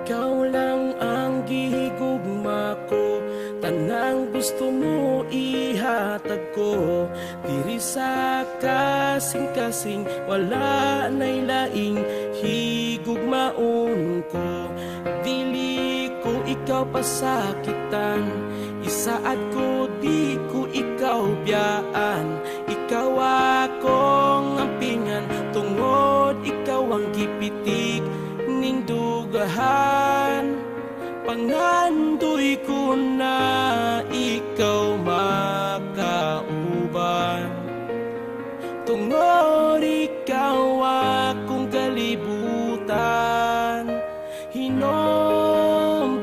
Ikaw lang ang gihigugma ko, tanang gusto mo ihatag ko. Diri sa kasing-kasing, wala na'y laing higugmaon ko. Dili ko ikaw pasakitan, isaad ko di ko ikaw biyaan. Ikaw akong ampingan, tungod ikaw ang gipitig ning dugahan. Pangandoy ko na ikaw makauban, tungod ikaw akong kalibutan. Hinomdumi,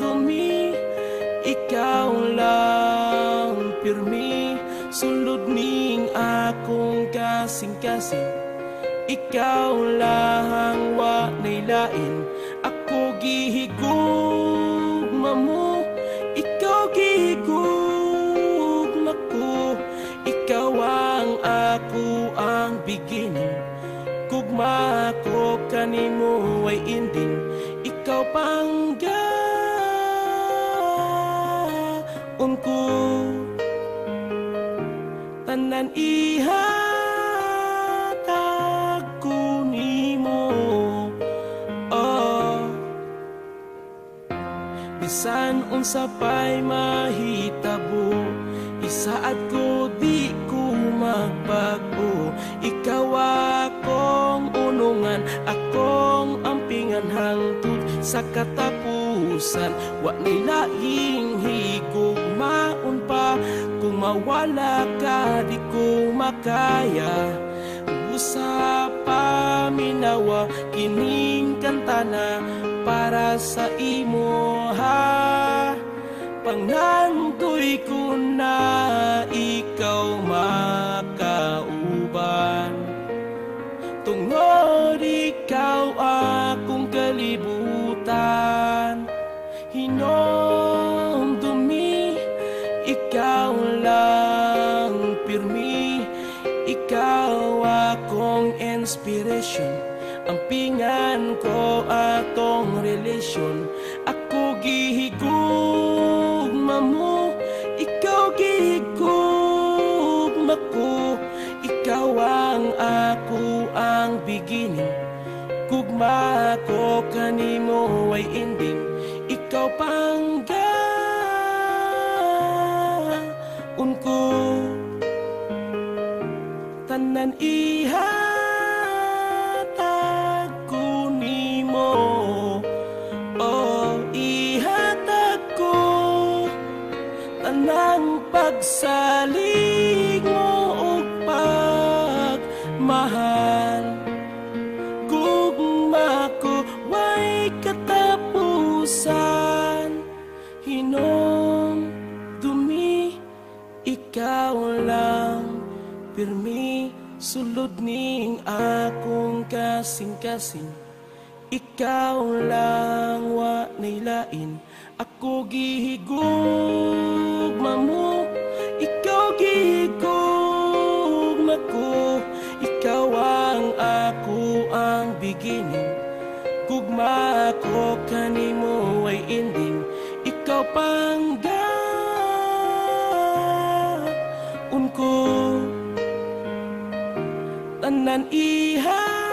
ikaw lang pirmi, sulod ning akong kasing-kasing. Ikaw lang wa na'y lain, ako gihigugma mo, ikaw gihigugma ko. Ikaw ang ako ang beginning, gugma ko kanimo ay ending. Ikaw panggaon ko, tanan ihatag ko nimo. Bisan unsa pa'y mahitabo, isaad ko di ko magbago. Ikaw akong unungan, akong ampingan hangtod sa katapusan. Wa na'y laing higugmaon pa, kung mawala ka di ko makaya. Usa pa minawa kining kanta na para sa imo ha. Pangandoy ko na ikaw makauban, tungod ikaw akong kalibutan. Hinomdumi, ikaw lang pirmi, ikaw akong inspiration. Ampingan ko atong relasyon, ako gihigugma mo, ikaw gihigugma ko. Ikaw ang ako ang beginning, gugma ko kanimo ay ending. Ikaw panggaon ko, tanan ihatag ko nimo. Ihatag ko tanang pagsalig mo ug pagmahal. Gugma ko way katapusan. Hinomdumi, ikaw lang pirmi, sulod ning akong kasing-kasing. Ikaw lang wa na'y lain, ako gihigugma mo, ikaw gihigugma ko. Ikaw ang ako ang beginning, gugma ko kanimo ay ending. Ikaw panggaon ko, tanan iha